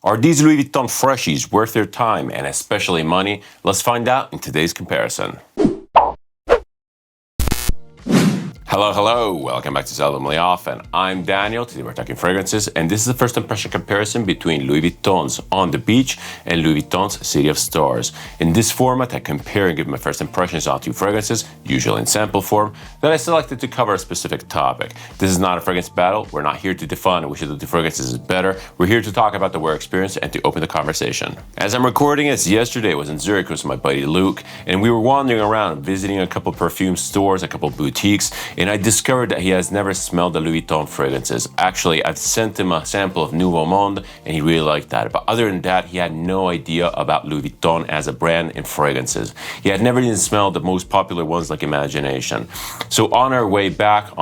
Are these Louis Vuitton freshies worth their time and especially money? Let's find out in today's comparison. Hello, welcome back to Seldomly Off, and I'm Daniel. Today we're talking fragrances, and this is the first impression comparison between Louis Vuitton's On The Beach and Louis Vuitton's City of Stars. In this format, I compare and give my first impressions on two fragrances, usually in sample form, that I selected to cover a specific topic. This is not a fragrance battle. We're not here to define which of the two fragrances is better. We're here to talk about the wear experience and to open the conversation. As I'm recording this, yesterday I was in Zurich with my buddy Luke, and we were wandering around, visiting a couple perfume stores, a couple boutiques, and I discovered that he has never smelled the Louis Vuitton fragrances. Actually, I've sent him a sample of Nouveau Monde and he really liked that. But other than that, he had no idea about Louis Vuitton as a brand in fragrances. He had never even smelled the most popular ones like Imagination. So on our way back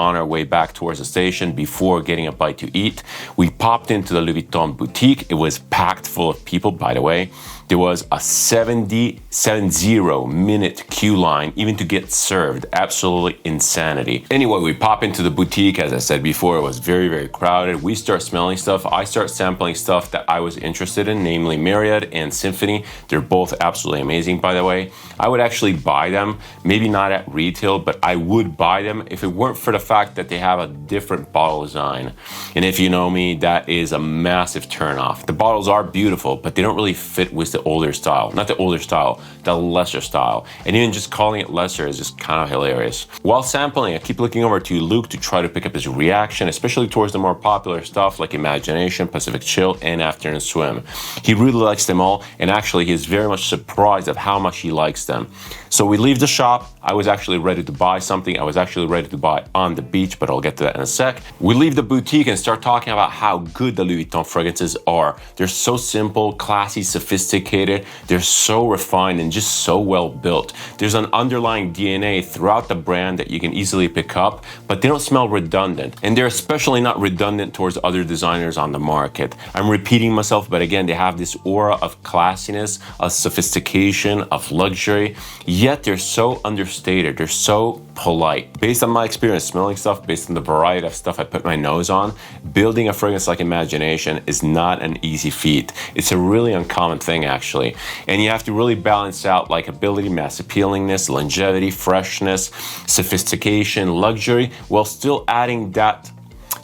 towards the station, before getting a bite to eat, we popped into the Louis Vuitton boutique. It was packed full of people, by the way. There was a 70-minute queue line even to get served. Absolutely insanity. Anyway, we pop into the boutique. As I said before, it was very crowded. We start smelling stuff. I start sampling stuff that I was interested in, namely Myriad and Symphony. They're both absolutely amazing, by the way. I would actually buy them, maybe not at retail, but I would buy them if it weren't for the fact that they have a different bottle design. And if you know me, that is a massive turnoff. The bottles are beautiful, but they don't really fit with the older style. Not the older style, the lesser style. And even just calling it lesser is just kind of hilarious. While sampling, I keep looking over to Luke to try to pick up his reaction, especially towards the more popular stuff like Imagination, Pacific Chill, and Afternoon Swim. He really likes them all, and actually he is very much surprised of how much he likes them. So we leave the shop. I was actually ready to buy something. I was actually ready to buy On The Beach, but I'll get to that in a sec. We leave the boutique and start talking about how good the Louis Vuitton fragrances are. They're so simple, classy, sophisticated. They're so refined and just so well built. There's an underlying DNA throughout the brand that you can easily pick up, but they don't smell redundant. And they're especially not redundant towards other designers on the market. I'm repeating myself, but again, they have this aura of classiness, of sophistication, of luxury, yet they're so understated. They're so polite. Based on my experience smelling stuff, based on the variety of stuff I put my nose on, building a fragrance like Imagination is not an easy feat. It's a really uncommon thing, actually. And you have to really balance out likability, mass appealingness, longevity, freshness, sophistication, luxury, while still adding that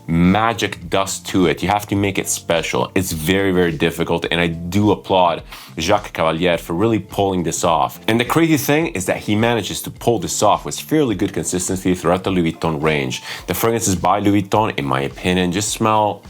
magic dust to it. You have to make it special. It's very difficult, and I do applaud Jacques Cavalier for really pulling this off. And the crazy thing is that he manages to pull this off with fairly good consistency throughout the Louis Vuitton range. The fragrances by Louis Vuitton, in my opinion, just smell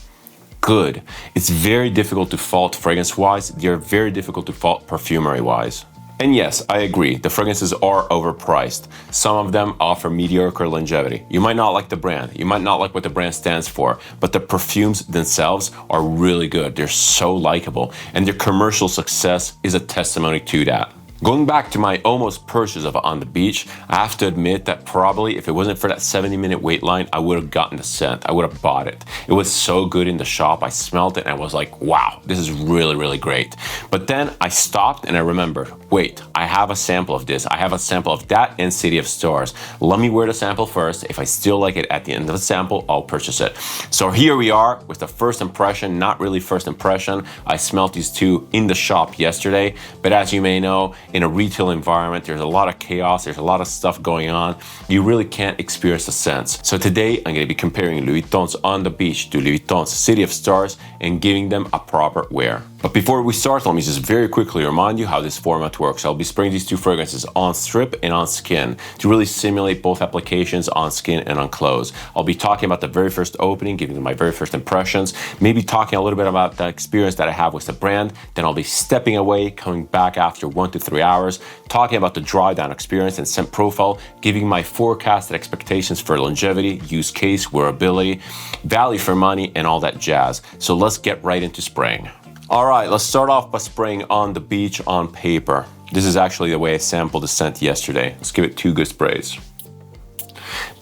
good. It's very difficult to fault fragrance-wise. They're very difficult to fault perfumery-wise. And yes, I agree, the fragrances are overpriced. Some of them offer mediocre longevity. You might not like the brand, you might not like what the brand stands for, but the perfumes themselves are really good. They're so likable, and their commercial success is a testimony to that. Going back to my almost purchase of On The Beach, I have to admit that probably if it wasn't for that 70-minute wait line, I would have gotten the scent. I would have bought it. It was so good in the shop. I smelled it and I was like, wow, this is really great. But then I stopped and I remembered, wait, I have a sample of this. I have a sample of that and City of Stars. Let me wear the sample first. If I still like it at the end of the sample, I'll purchase it. So here we are with the first impression, not really first impression. I smelled these two in the shop yesterday, but as you may know, in a retail environment, there's a lot of chaos, there's a lot of stuff going on. You really can't experience the scents. So today, I'm going to be comparing Louis Vuitton's On The Beach to Louis Vuitton's City of Stars and giving them a proper wear. But before we start, let me just very quickly remind you how this format works. I'll be spraying these two fragrances on strip and on skin to really simulate both applications on skin and on clothes. I'll be talking about the very first opening, giving them my very first impressions, maybe talking a little bit about the experience that I have with the brand. Then I'll be stepping away, coming back after 1 to 3 hours, talking about the Drydown experience and scent profile, giving my forecasted expectations for longevity, use case, wearability, value for money, and all that jazz. So let's get right into spraying. All right, let's start off by spraying On The Beach on paper. This is actually the way I sampled the scent yesterday. Let's give it 2 good sprays.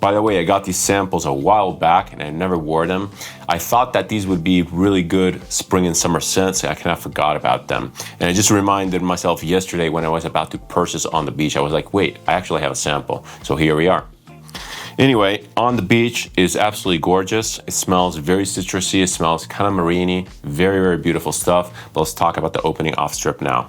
By the way, I got these samples a while back and I never wore them. I thought that these would be really good spring and summer scents, and I kind of forgot about them. And I just reminded myself yesterday when I was about to purchase On The Beach, I was like, wait, I actually have a sample. So here we are. Anyway, On The Beach is absolutely gorgeous. It smells very citrusy. It smells kind of marine-y. Very, very beautiful stuff. But let's talk about the opening off strip now.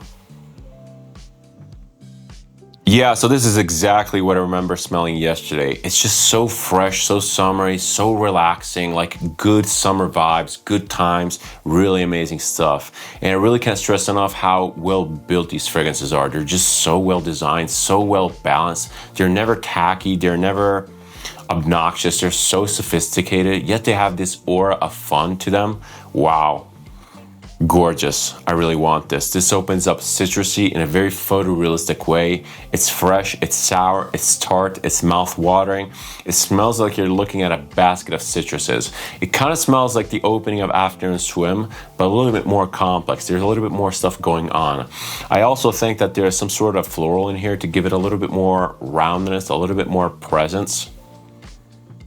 Yeah, so this is exactly what I remember smelling yesterday. It's just so fresh, so summery, so relaxing, like good summer vibes, good times, really amazing stuff. And I really can't stress enough how well built these fragrances are. They're just so well designed, so well balanced. They're never tacky, they're never obnoxious, they're so sophisticated, yet they have this aura of fun to them. Wow. Gorgeous. I really want this. This opens up citrusy in a very photorealistic way. It's fresh, it's sour, it's tart, it's mouth-watering. It smells like you're looking at a basket of citruses. It kind of smells like the opening of Afternoon Swim, but a little bit more complex. There's a little bit more stuff going on. I also think that there's some sort of floral in here to give it a little bit more roundness, a little bit more presence.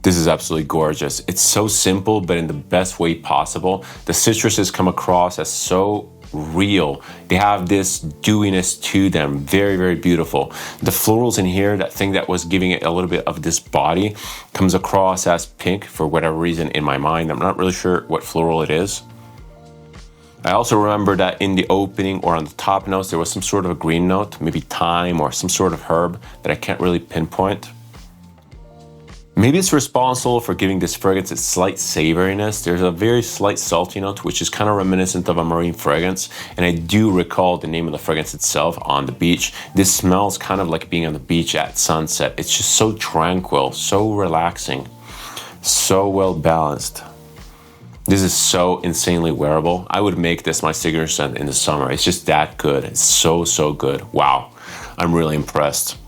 This is absolutely gorgeous. It's so simple, but in the best way possible. The citruses come across as so real. They have this dewiness to them. Very, very beautiful. The florals in here, that thing that was giving it a little bit of this body, comes across as pink for whatever reason in my mind. I'm not really sure what floral it is. I also remember that in the opening or on the top notes, there was some sort of a green note, maybe thyme or some sort of herb that I can't really pinpoint. Maybe it's responsible for giving this fragrance its slight savoriness. There's a very slight salty note, which is kind of reminiscent of a marine fragrance. And I do recall the name of the fragrance itself, On The Beach. This smells kind of like being on the beach at sunset. It's just so tranquil, so relaxing, so well balanced. This is so insanely wearable. I would make this my signature scent in the summer. It's just that good. It's so, so good. Wow. I'm really impressed.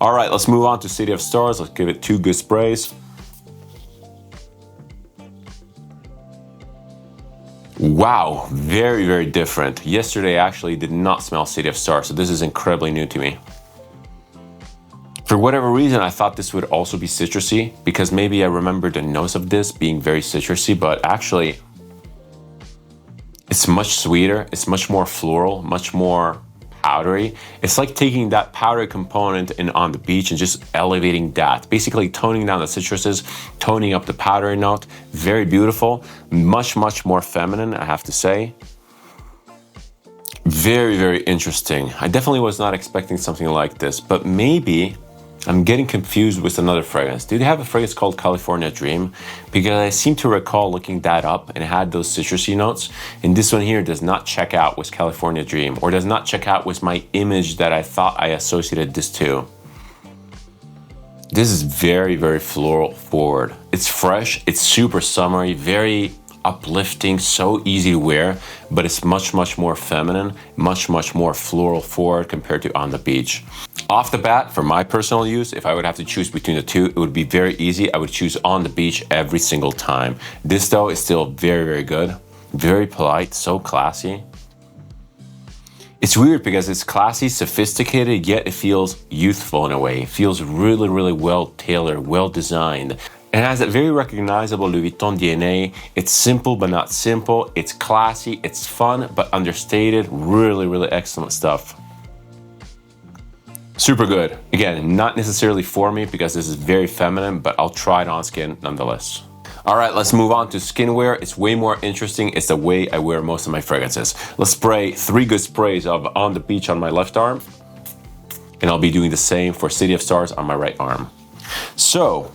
All right, let's move on to City of Stars. Let's give it 2 good sprays. Wow, very, very different. Yesterday I actually did not smell City of Stars, so this is incredibly new to me. For whatever reason, I thought this would also be citrusy, because maybe I remember the nose of this being very citrusy, but actually it's much sweeter, it's much more floral, much more powdery. It's like taking that powdery component in On The Beach and just elevating that, basically toning down the citruses, toning up the powdery note. Very beautiful, much, much more feminine, I have to say. Very, very interesting. I definitely was not expecting something like this, but maybe I'm getting confused with another fragrance. Do they have a fragrance called California Dream? Because I seem to recall looking that up and it had those citrusy notes. And this one here does not check out with California Dream, or does not check out with my image that I thought I associated this to. This is very, very floral forward. It's fresh, it's super summery, very uplifting, so easy to wear, but it's much, much more feminine, much, much more floral forward compared to On The Beach. Off the bat, for my personal use, if I would have to choose between the two, it would be very easy. I would choose On The Beach every single time. This though is still very, very good. Very polite, so classy. It's weird because it's classy, sophisticated, yet it feels youthful in a way. It feels really, really well tailored, well designed. It has that very recognizable Louis Vuitton DNA. It's simple but not simple. It's classy, it's fun but understated. Really, really excellent stuff. Super good. Again, not necessarily for me because this is very feminine, but I'll try it on skin nonetheless. All right, let's move on to skinwear. It's way more interesting. It's the way I wear most of my fragrances. Let's spray 3 good sprays of On The Beach on my left arm, and I'll be doing the same for City of Stars on my right arm. So,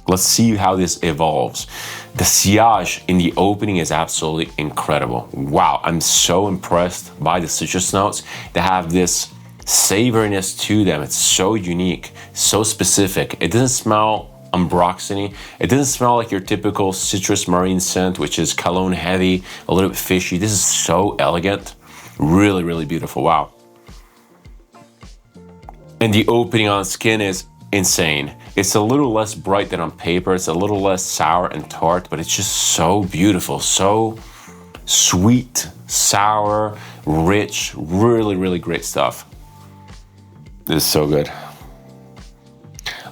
let's see how this evolves. The sillage in the opening is absolutely incredible. Wow, I'm so impressed by the citrus notes. They have this savoriness to them. It's so unique, so specific. It doesn't smell ambroxany. It doesn't smell like your typical citrus marine scent, which is cologne heavy, a little bit fishy. This is so elegant. Really, really beautiful. Wow. And the opening on skin is insane. It's a little less bright than on paper. It's a little less sour and tart, but it's just so beautiful, so sweet, sour, rich, really, really great stuff. This is so good.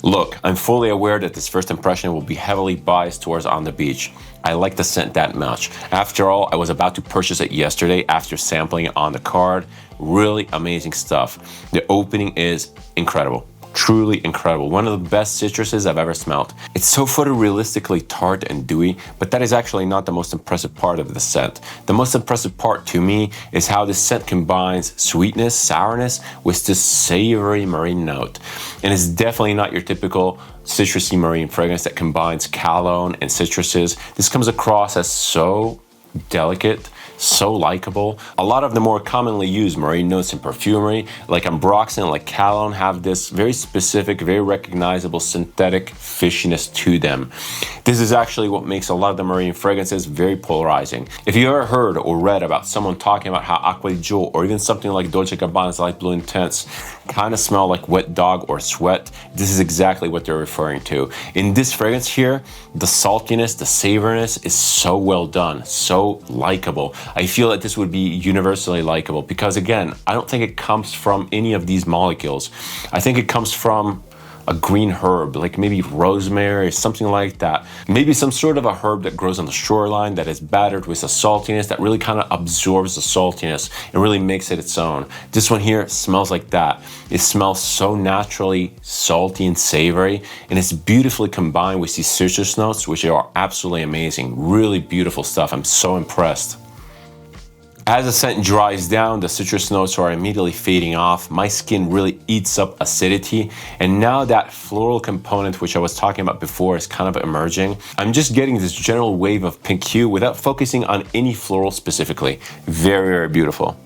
Look, I'm fully aware that this first impression will be heavily biased towards On The Beach. I like the scent that much. After all, I was about to purchase it yesterday after sampling it on the card. Really amazing stuff. The opening is incredible. Truly incredible. One of the best citruses I've ever smelled. It's so photorealistically tart and dewy, but that is actually not the most impressive part of the scent. The most impressive part to me is how this scent combines sweetness, sourness with this savory marine note. And it's definitely not your typical citrusy marine fragrance that combines cologne and citruses. This comes across as so delicate, so likable. A lot of the more commonly used marine notes in perfumery, like ambroxan, like cologne, have this very specific, very recognizable synthetic fishiness to them. This is actually what makes a lot of the marine fragrances very polarizing. If you ever heard or read about someone talking about how Acqua di Gio or even something like Dolce & Gabbana's Light Blue Intense kind of smell like wet dog or sweat, this is exactly what they're referring to. In this fragrance here, the saltiness, the savoriness is so well done, so likable. I feel that this would be universally likable because, again, I don't think it comes from any of these molecules. I think it comes from a green herb, like maybe rosemary or something like that. Maybe some sort of a herb that grows on the shoreline that is battered with a saltiness that really kind of absorbs the saltiness and really makes it its own. This one here smells like that. It smells so naturally salty and savory, and it's beautifully combined with these citrus notes, which are absolutely amazing. Really beautiful stuff. I'm so impressed. As the scent dries down, the citrus notes are immediately fading off. My skin really eats up acidity. And now that floral component, which I was talking about before, is kind of emerging. I'm just getting this general wave of pink hue without focusing on any floral specifically. Very, very beautiful.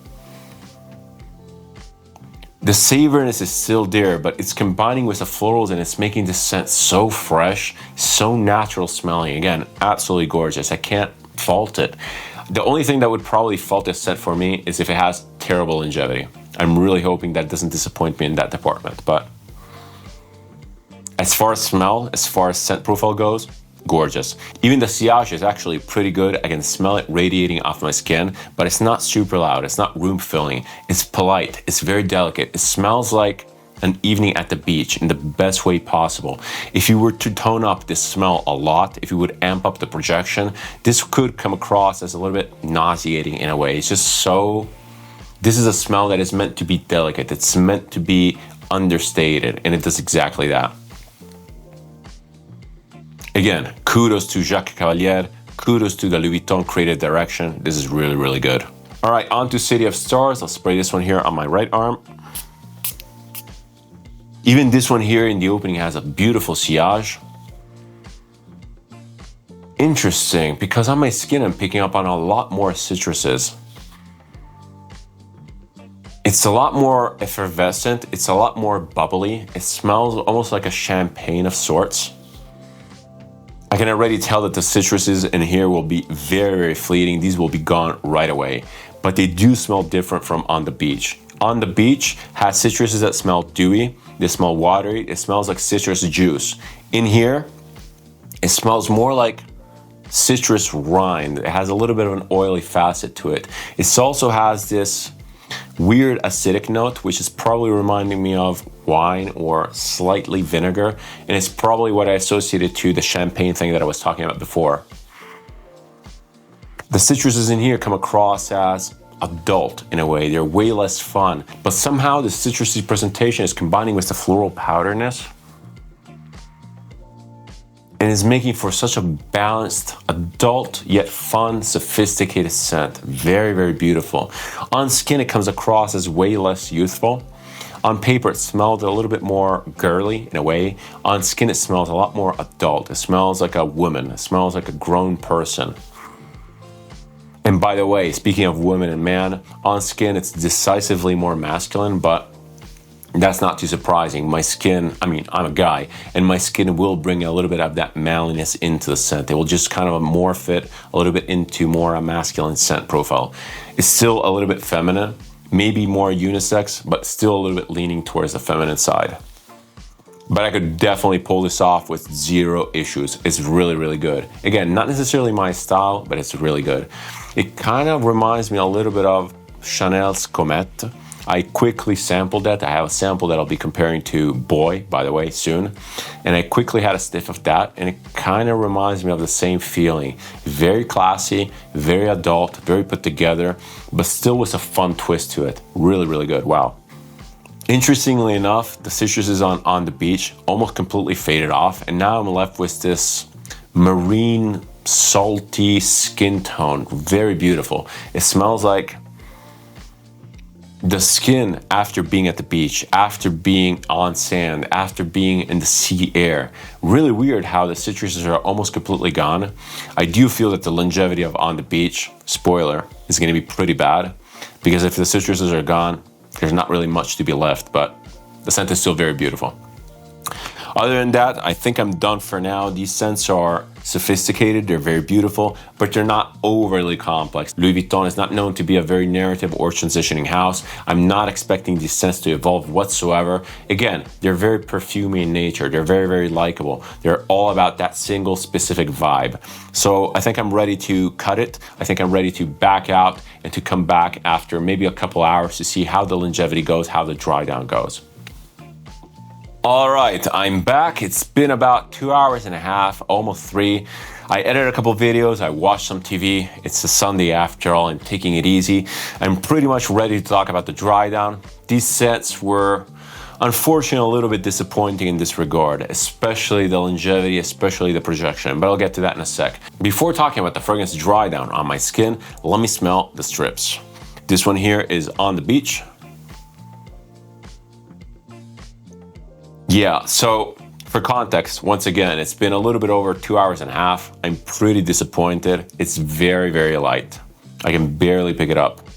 The savoriness is still there, but it's combining with the florals and it's making the scent so fresh, so natural smelling. Again, absolutely gorgeous. I can't fault it. The only thing that would probably fault this scent for me is if it has terrible longevity. I'm really hoping that doesn't disappoint me in that department. But as far as smell, as far as scent profile goes, gorgeous. Even the sillage is actually pretty good. I can smell it radiating off my skin, but it's not super loud. It's not room filling. It's polite. It's very delicate. It smells like an evening at the beach in the best way possible. If you were to tone up this smell a lot, if you would amp up the projection, this could come across as a little bit nauseating in a way. It's just so, this is a smell that is meant to be delicate. It's meant to be understated, and it does exactly that. Again, kudos to Jacques Cavalier, kudos to the Louis Vuitton creative direction. This is really, really good. All right, on to City of Stars. I'll spray this one here on my right arm. Even this one here in the opening has a beautiful sillage. Interesting, because on my skin I'm picking up on a lot more citruses. It's a lot more effervescent, it's a lot more bubbly. It smells almost like a champagne of sorts. I can already tell that the citruses in here will be very, very fleeting. These will be gone right away, but they do smell different from On The Beach. On The Beach has citruses that smell dewy, they smell watery, it smells like citrus juice. In here, it smells more like citrus rind. It has a little bit of an oily facet to it. It also has this weird acidic note, which is probably reminding me of wine or slightly vinegar, and it's probably what I associated to the champagne thing that I was talking about before. The citruses in here come across as adult in a way. They're way less fun, but somehow the citrusy presentation is combining with the floral powderness and is making for such a balanced, adult yet fun, sophisticated scent. Very, very beautiful. On skin, it comes across as way less youthful. On paper, it smells a little bit more girly in a way. On skin, it smells a lot more adult. It smells like a woman. It smells like a grown person. And by the way, speaking of women and man, on skin, it's decisively more masculine, but that's not too surprising. My skin, I'm a guy, and my skin will bring a little bit of that manliness into the scent. It will just kind of morph it a little bit into more a masculine scent profile. It's still a little bit feminine, maybe more unisex, but still a little bit leaning towards the feminine side. But I could definitely pull this off with zero issues. It's really, really good. Again, not necessarily my style, but it's really good. It kind of reminds me a little bit of Chanel's Comète. I quickly sampled that. I have a sample that I'll be comparing to Boy, by the way, soon. And I quickly had a sniff of that, and it kind of reminds me of the same feeling. Very classy, very adult, very put together, but still with a fun twist to it. Really, really good. Wow. Interestingly enough, the citruses on the beach almost completely faded off, and now I'm left with this marine, salty skin tone. Very beautiful. It smells like the skin after being at the beach, after being on sand, after being in the sea air. Really weird how the citruses are almost completely gone. I do feel that the longevity of On the Beach, spoiler, is going to be pretty bad, because if the citruses are gone, there's not really much to be left, but the scent is still very beautiful. Other than that, I think I'm done for now. These scents are sophisticated, they're very beautiful, but they're not overly complex. Louis Vuitton is not known to be a very narrative or transitioning house. I'm not expecting these scents to evolve whatsoever. Again, they're very perfumey in nature. They're very, very likable. They're all about that single specific vibe. So I think I'm ready to cut it. I think I'm ready to back out and to come back after maybe a couple hours to see how the longevity goes, how the dry down goes. All right, I'm back. It's been about 2 hours and a half, almost 3. I edited a couple videos, I watched some TV. It's a Sunday after all, I'm taking it easy. I'm pretty much ready to talk about the dry down. These scents were unfortunately a little bit disappointing in this regard, especially the longevity, especially the projection, but I'll get to that in a sec. Before talking about the fragrance dry down on my skin, let me smell the strips. This one here is On the Beach. Yeah, so for context, once again, it's been a little bit over 2 hours and a half. I'm pretty disappointed. It's very, very light. I can barely pick it up.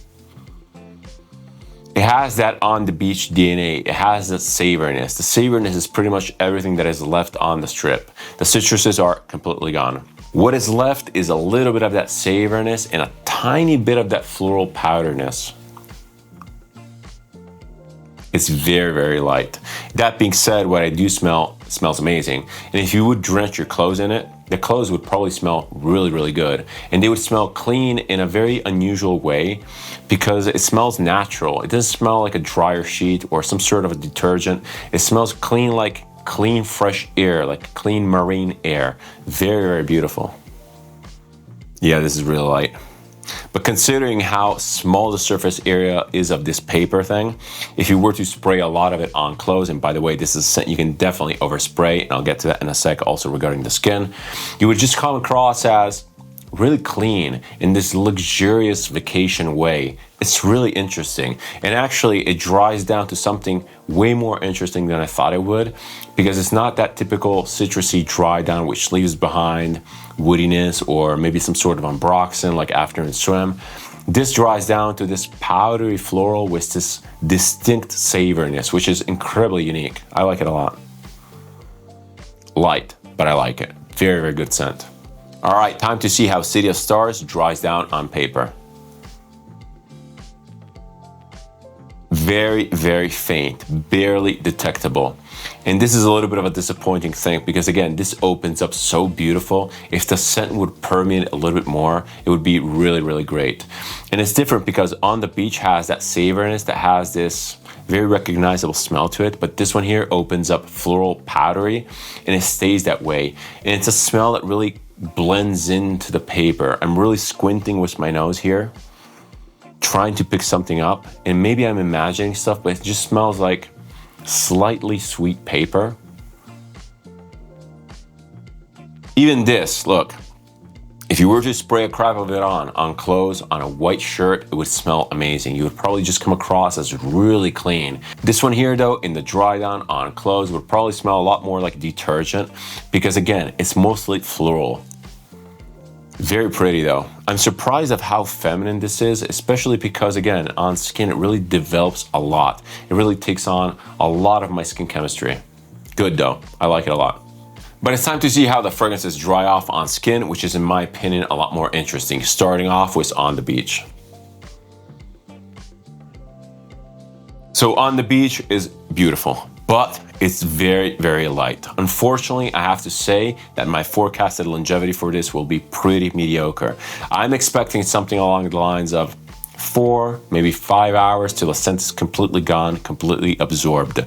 It has that On the Beach DNA. It has that savoriness. The savoriness is pretty much everything that is left on the strip. The citruses are completely gone. What is left is a little bit of that savoriness and a tiny bit of that floral powderness. It's very, very light. That being said, what I do smell smells amazing. And if you would drench your clothes in it, the clothes would probably smell really, really good. And they would smell clean in a very unusual way because it smells natural. It doesn't smell like a dryer sheet or some sort of a detergent. It smells clean, like clean, fresh air, like clean marine air. Very, very beautiful. Yeah, this is really light. But considering how small the surface area is of this paper thing, if you were to spray a lot of it on clothes, and by the way, this is a scent you can definitely overspray, and I'll get to that in a sec also regarding the skin, you would just come across as really clean in this luxurious vacation way. It's really interesting. And actually, it dries down to something way more interesting than I thought it would, because it's not that typical citrusy dry down which leaves behind woodiness or maybe some sort of ambroxan like afternoon swim. This dries down to this powdery floral with this distinct savoriness, which is incredibly unique. I like it a lot. Light, but I like it. Very, very good scent. All right, time to see how City of Stars dries down on paper. Very, very faint, barely detectable. And this is a little bit of a disappointing thing because again, this opens up so beautiful. If the scent would permeate a little bit more, it would be really, really great. And it's different because On the Beach has that savoriness that has this very recognizable smell to it, but this one here opens up floral powdery and it stays that way. And it's a smell that really blends into the paper. I'm really squinting with my nose here, trying to pick something up, and maybe I'm imagining stuff, but it just smells like slightly sweet paper. Even this, look, if you were to spray a crap of it on clothes, on a white shirt, it would smell amazing. You would probably just come across as really clean. This one here though, in the dry down on clothes, would probably smell a lot more like detergent because again, it's mostly floral. Very pretty though. I'm surprised of how feminine this is, especially because again, on skin, it really develops a lot. It really takes on a lot of my skin chemistry. Good though, I like it a lot. But it's time to see how the fragrances dry off on skin, which is in my opinion, a lot more interesting. Starting off with On the Beach. So On the Beach is beautiful, but it's very, very light. Unfortunately, I have to say that my forecasted longevity for this will be pretty mediocre. I'm expecting something along the lines of 4, maybe 5 hours till the scent is completely gone, completely absorbed.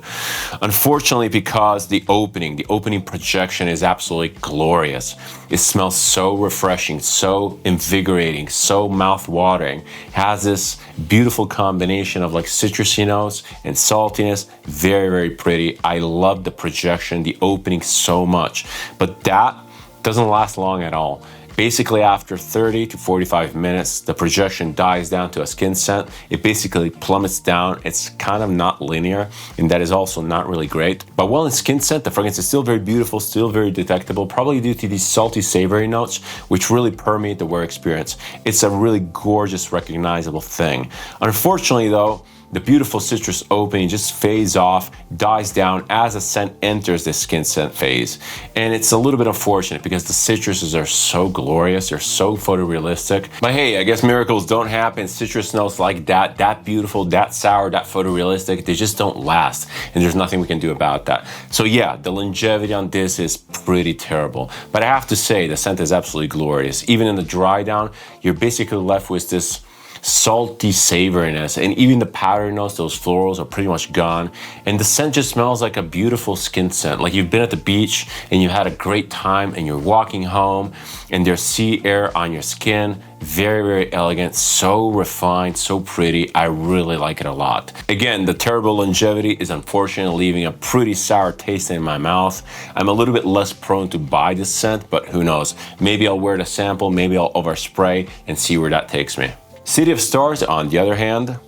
Unfortunately, because the opening projection is absolutely glorious. It smells so refreshing, so invigorating, so mouth-watering. Has this beautiful combination of like citrusy notes and saltiness. Very, very pretty. I love the projection, the opening so much. But that doesn't last long at all. Basically, after 30 to 45 minutes, the projection dies down to a skin scent. It basically plummets down. It's kind of not linear, and that is also not really great. But while in skin scent, the fragrance is still very beautiful, still very detectable, probably due to these salty, savory notes, which really permeate the wear experience. It's a really gorgeous, recognizable thing. Unfortunately, though, the beautiful citrus opening just fades off, dies down as the scent enters the skin scent phase. And it's a little bit unfortunate because the citruses are so glorious, they're so photorealistic. But hey, I guess miracles don't happen. Citrus notes like that beautiful, that sour, that photorealistic, they just don't last. And there's nothing we can do about that. So yeah, the longevity on this is pretty terrible. But I have to say, the scent is absolutely glorious. Even in the dry down, you're basically left with this salty savoriness, and even the powder notes, those florals are pretty much gone, and the scent just smells like a beautiful skin scent, like you've been at the beach and you had a great time and you're walking home and there's sea air on your skin. Very, very elegant, so refined, so pretty. I really like it a lot. Again, the terrible longevity is unfortunately leaving a pretty sour taste in my mouth. I'm a little bit less prone to buy this scent, but who knows, maybe I'll wear the sample, maybe I'll overspray and see where that takes me. City of Stars, on the other hand,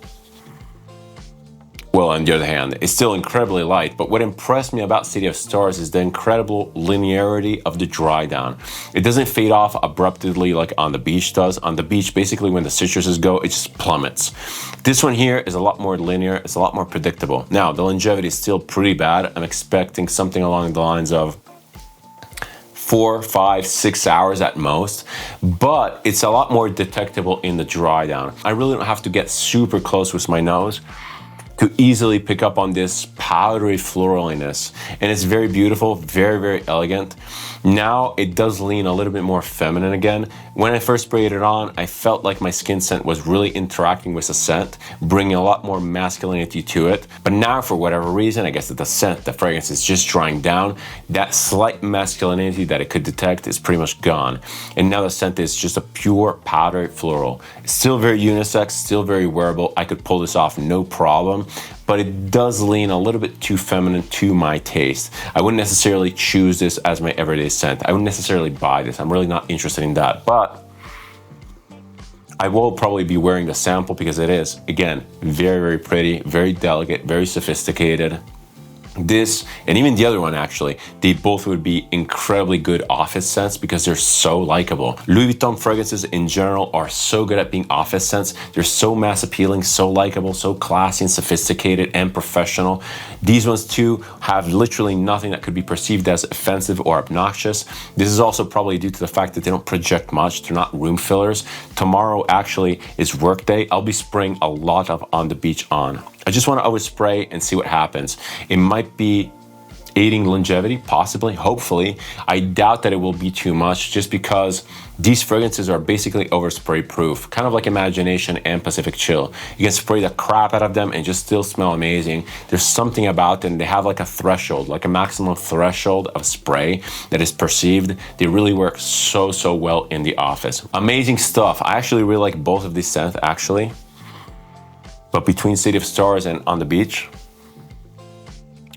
it's still incredibly light, but what impressed me about City of Stars is the incredible linearity of the dry down. It doesn't fade off abruptly like On The Beach does. On The Beach, basically when the citruses go, it just plummets. This one here is a lot more linear, it's a lot more predictable. Now, the longevity is still pretty bad. I'm expecting something along the lines of 4, 5, 6 hours at most, but it's a lot more detectable in the dry down. I really don't have to get super close with my nose to easily pick up on this powdery floraliness. And it's very beautiful, very, very elegant. Now it does lean a little bit more feminine again. When I first sprayed it on, I felt like my skin scent was really interacting with the scent, bringing a lot more masculinity to it. But now, for whatever reason, I guess that the fragrance is just drying down. That slight masculinity that it could detect is pretty much gone. And now the scent is just a pure powdery floral. It's still very unisex, still very wearable. I could pull this off no problem. But it does lean a little bit too feminine to my taste. I wouldn't necessarily choose this as my everyday scent. I wouldn't necessarily buy this. I'm really not interested in that. But I will probably be wearing the sample because it is, again, very, very pretty, very delicate, very sophisticated. This, and even the other one actually, they both would be incredibly good office scents because they're so likable. Louis Vuitton fragrances in general are so good at being office scents. They're so mass appealing, so likable, so classy and sophisticated and professional. These ones too have literally nothing that could be perceived as offensive or obnoxious. This is also probably due to the fact that they don't project much. They're not room fillers. Tomorrow actually is work day. I'll be spraying a lot of On The Beach on. I just want to overspray and see what happens. It might be aiding longevity, possibly, hopefully. I doubt that it will be too much just because these fragrances are basically overspray proof, kind of like Imagination and Pacific Chill. You can spray the crap out of them and just still smell amazing. There's something about them. They have like a threshold, like a maximum threshold of spray that is perceived. They really work so, so well in the office. Amazing stuff. I actually really like both of these scents actually. But between City of Stars and On The Beach,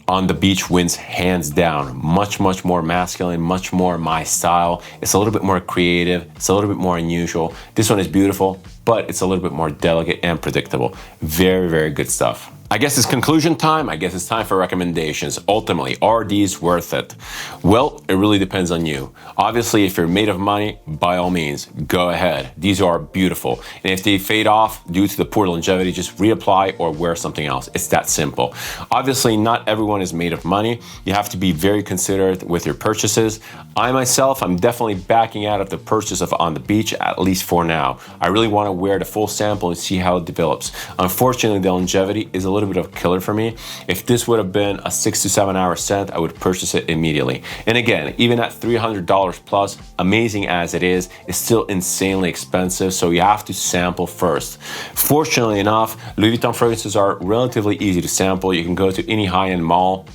On The Beach wins hands down. Much, much more masculine, much more my style. It's a little bit more creative. It's a little bit more unusual. This one is beautiful, but it's a little bit more delicate and predictable. Very, very good stuff. I guess it's conclusion time. I guess it's time for recommendations. Ultimately, are these worth it? Well, it really depends on you. Obviously, if you're made of money, by all means, go ahead. These are beautiful. And if they fade off due to the poor longevity, just reapply or wear something else. It's that simple. Obviously, not everyone is made of money. You have to be very considerate with your purchases. I myself, I'm definitely backing out of the purchase of On The Beach, at least for now. I really want to wear the full sample and see how it develops. Unfortunately, the longevity is a little little bit of a killer for me. If this would have been a 6 to 7 hour scent, I would purchase it immediately. And again, even at $300 plus, amazing as it is, it's still insanely expensive, so you have to sample first. Fortunately enough, Louis Vuitton fragrances are relatively easy to sample. You can go to any high-end mall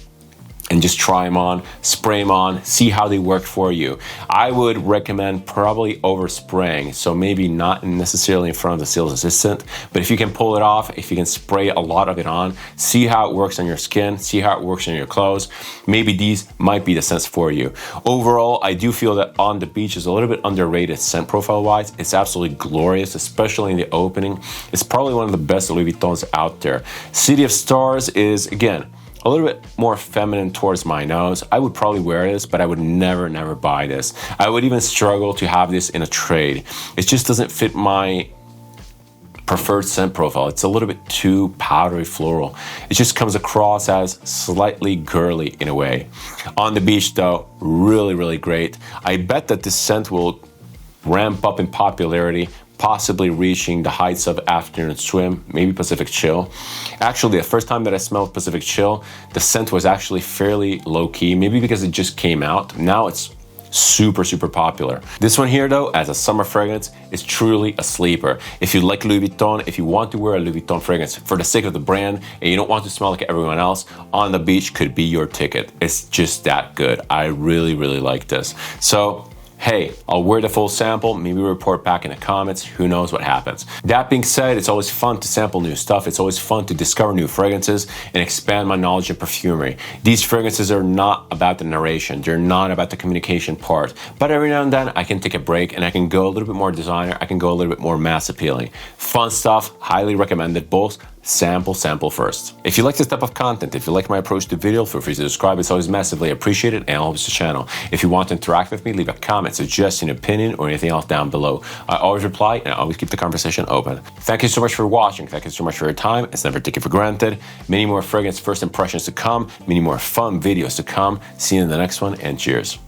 and just try them on, spray them on, see how they work for you. I would recommend probably overspraying, so maybe not necessarily in front of the sales assistant, but if you can pull it off, if you can spray a lot of it on, see how it works on your skin, see how it works on your clothes, maybe these might be the scents for you. Overall, I do feel that On The Beach is a little bit underrated scent profile-wise. It's absolutely glorious, especially in the opening. It's probably one of the best Louis Vuittons out there. City of Stars is, again, a little bit more feminine towards my nose. I would probably wear this, but I would never buy this. I would even struggle to have this in a trade. It just doesn't fit my preferred scent profile. It's a little bit too powdery floral. It just comes across as slightly girly in a way. On The Beach though, really great. I bet that this scent will ramp up in popularity, possibly reaching the heights of Afternoon Swim, maybe Pacific Chill. Actually, the first time that I smelled Pacific Chill, the scent was actually fairly low-key, maybe because it just came out. Now it's super popular. This one here though, as a summer fragrance, is truly a sleeper. If you like Louis Vuitton, if you want to wear a Louis Vuitton fragrance for the sake of the brand and you don't want to smell like everyone else, On The Beach could be your ticket. It's just that good. I really like this. So hey, I'll wear the full sample, maybe report back in the comments, who knows what happens. That being said, it's always fun to sample new stuff, it's always fun to discover new fragrances and expand my knowledge in perfumery. These fragrances are not about the narration, they're not about the communication part, but every now and then I can take a break and I can go a little bit more designer, I can go a little bit more mass appealing. Fun stuff, highly recommended, both sample first. If you like this type of content, if you like my approach to video, feel free to subscribe. It's always massively appreciated and helps the channel. If you want to interact with me, leave a comment, suggestion, opinion, or anything else down below. I always reply and I always keep the conversation open. Thank you so much for watching. Thank you so much for your time. It's never taken for granted. Many more fragrance first impressions to come, many more fun videos to come. See you in the next one, and cheers.